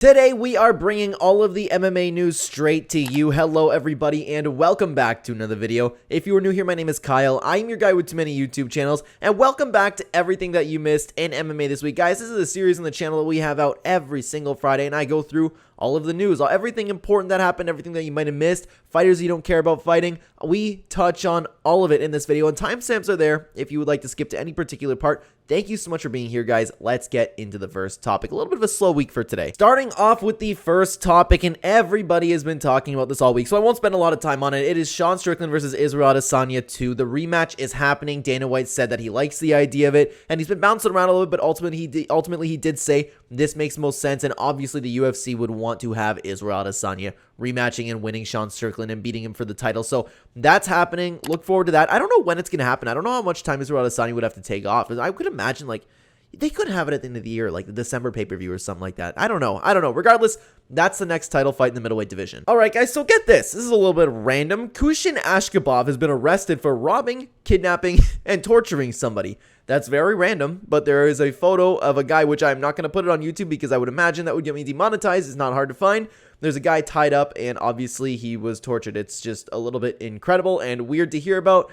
Today, we are bringing all of the MMA news straight to you. Hello, everybody, and welcome back to another video. If you are new here, my name is Kyle. I am your guy with too many YouTube channels, and welcome back to everything that you missed in MMA this week. Guys, this is a series on the channel that we have out every single Friday, and I go through all of the news, everything important that happened, everything that you might have missed, fighters you don't care about fighting. We touch on all of it in this video, and timestamps are there if you would like to skip to any particular part. Thank you so much for being here, guys. Let's get into the first topic. A little bit of a slow week for today. Starting off with the first topic, and everybody has been talking about this all week, so I won't spend a lot of time on it. It is Sean Strickland versus Israel Adesanya 2. The rematch is happening. Dana White said that he likes the idea of it, and he's been bouncing around a little bit, but ultimately he did say this makes most sense, and obviously the UFC would want to have Israel Adesanya rematching and winning Sean Strickland and beating him for the title. So that's happening. Look forward to that. I don't know when it's going to happen. I don't know how much time Israel Adesanya would have to take off. I could imagine, like, they could have it at the end of the year, like the December pay-per-view or something like that. I don't know. Regardless, that's the next title fight in the middleweight division. All right, guys, so get this. This is a little bit random. Khusein Askhabov has been arrested for robbing, kidnapping, and torturing somebody. That's very random, but there is a photo of a guy, which I'm not going to put it on YouTube because I would imagine that would get me demonetized. It's not hard to find. There's a guy tied up, and obviously he was tortured. It's just a little bit incredible and weird to hear about.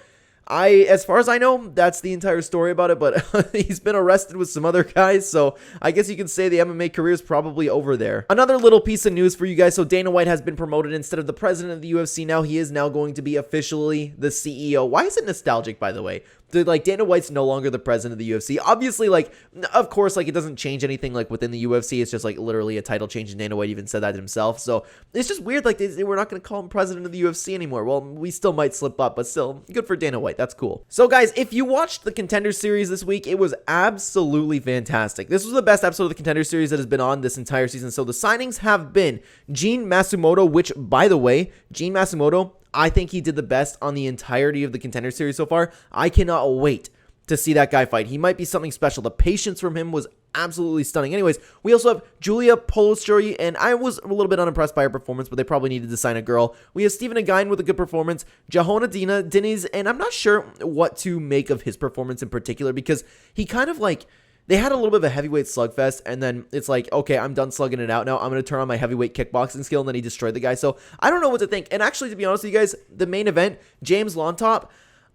As far as I know, that's the entire story about it, but he's been arrested with some other guys, so I guess you can say the MMA career is probably over there. Another little piece of news for you guys. So Dana White has been promoted. Instead of the president of the UFC now, he is now going to be officially the CEO. Why is it nostalgic, by the way? Like, Dana White's no longer the president of the UFC. Obviously, like, of course, like, it doesn't change anything, like, within the UFC. It's just, like, literally a title change, and Dana White even said that himself. So it's just weird, like, we're not going to call him president of the UFC anymore. Well, we still might slip up, but still, good for Dana White. That's cool. So, guys, if you watched the Contender series this week, it was absolutely fantastic. This was the best episode of the Contender series that has been on this entire season. So the signings have been Gene Matsumoto, which, by the way, Gene Matsumoto, I think he did the best on the entirety of the Contender series so far. I cannot wait to see that guy fight. He might be something special. The patience from him was absolutely stunning. Anyways, we also have Julia Polostri, and I was a little bit unimpressed by her performance, but they probably needed to sign a girl. We have Stephen Again with a good performance, Jahona Diniz, and I'm not sure what to make of his performance in particular because he kind of like... They had a little bit of a heavyweight slugfest, and then it's like, okay, I'm done slugging it out now. I'm going to turn on my heavyweight kickboxing skill, and then he destroyed the guy. So I don't know what to think. And actually, to be honest with you guys, the main event, James Lontop,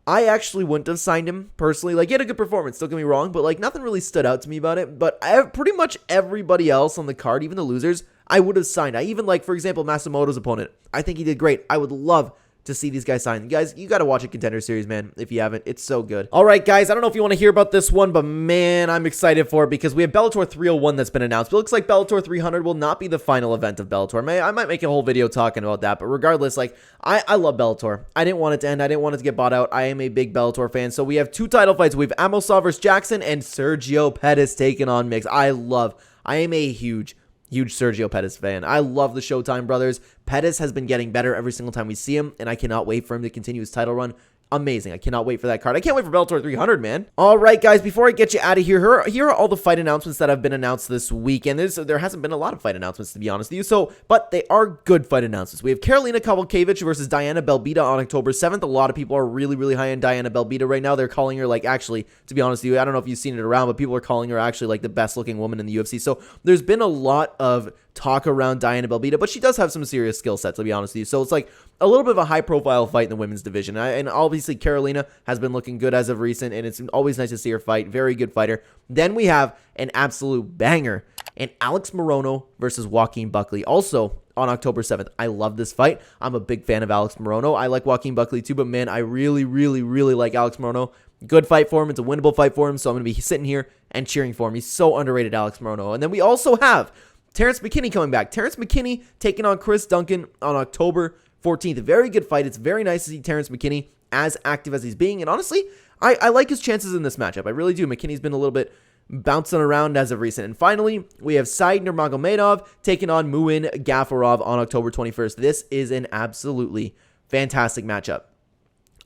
I actually wouldn't have signed him personally. Like, he had a good performance, don't get me wrong, but like nothing really stood out to me about it. But pretty much everybody else on the card, even the losers, I would have signed. I even like, for example, Matsumoto's opponent. I think he did great. I would love to see these guys sign. Guys, you got to watch a Contender series, man, if you haven't. It's so good. All right, guys, I don't know if you want to hear about this one, but man, I'm excited for it because we have Bellator 301 that's been announced. It looks like Bellator 300 will not be the final event of Bellator. I might make a whole video talking about that, but regardless, like, I love Bellator. I didn't want it to end. I didn't want it to get bought out. I am a big Bellator fan. So we have two title fights. We have Amosov versus Jackson and Sergio Pettis taking on Mix. I am a huge Sergio Pettis fan. I love the Showtime brothers. Pettis has been getting better every single time we see him, and I cannot wait for him to continue his title run. Amazing. I cannot wait for that card. I can't wait for Bellator 300, man. All right, guys, before I get you out of here, here are all the fight announcements that have been announced this week, and there hasn't been a lot of fight announcements, to be honest with you, but they are good fight announcements. We have Karolina Kowalkiewicz versus Diana Belbita on October 7th. A lot of people are really, really high on Diana Belbita right now. They're calling her, like, actually, to be honest with you, I don't know if you've seen it around, but people are calling her actually, like, the best-looking woman in the UFC, so there's been a lot of talk around Diana Belbita, but she does have some serious skill sets, to be honest with you. So it's like a little bit of a high-profile fight in the women's division. And obviously, Karolina has been looking good as of recent, and it's always nice to see her fight. Very good fighter. Then we have an absolute banger, and Alex Morono versus Joaquin Buckley. Also on October 7th. I love this fight. I'm a big fan of Alex Morono. I like Joaquin Buckley too, but man, I really, really, really like Alex Morono. Good fight for him. It's a winnable fight for him, so I'm going to be sitting here and cheering for him. He's so underrated, Alex Morono. And then we also have Terrence McKinney coming back. Terrence McKinney taking on Chris Duncan on October 14th. A very good fight. It's very nice to see Terrence McKinney as active as he's being. And honestly, I like his chances in this matchup. I really do. McKinney's been a little bit bouncing around as of recent. And finally, we have Said Nurmagomedov taking on Muin Gafarov on October 21st. This is an absolutely fantastic matchup.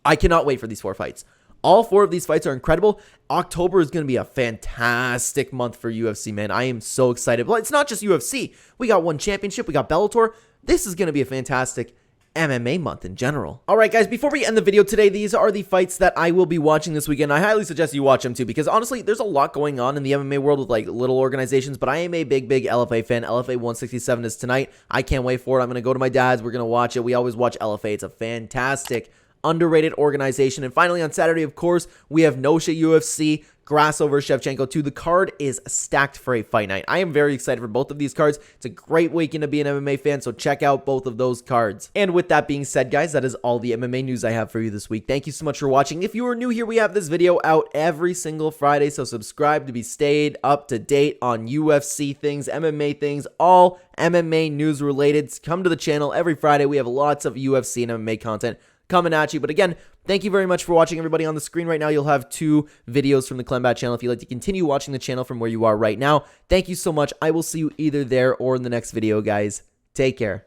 I cannot wait for these four fights. All four of these fights are incredible. October is going to be a fantastic month for UFC, man. I am so excited. Well, it's not just UFC. We got one championship. We got Bellator. This is going to be a fantastic MMA month in general. Alright guys, before we end the video today, these are the fights that I will be watching this weekend. I highly suggest you watch them too, because honestly, there's a lot going on in the MMA world with like little organizations, but I am a big LFA fan. LFA 167 is tonight. I can't wait for it. I'm going to go to my dad's. We're going to watch it. We always watch LFA. It's a fantastic, underrated organization. And finally on Saturday, of course, we have No Shit UFC, Grasso versus Shevchenko 2. The card is stacked for a fight night. I am very excited for both of these cards. It's a great weekend to be an MMA fan, so check out both of those cards. And with that being said, guys, that is all the MMA news I have for you this week. Thank you so much for watching. If you are new here, we have this video out every single Friday, so subscribe to be stayed up to date on UFC things, MMA things, all MMA news related. Come to the channel every Friday. We have lots of UFC and MMA content coming at you. But again, thank you very much for watching. Everybody on the screen right now, you'll have 2 videos from the Clenbat channel if you'd like to continue watching the channel from where you are right now. Thank you so much. I will see you either there or in the next video, guys. Take care.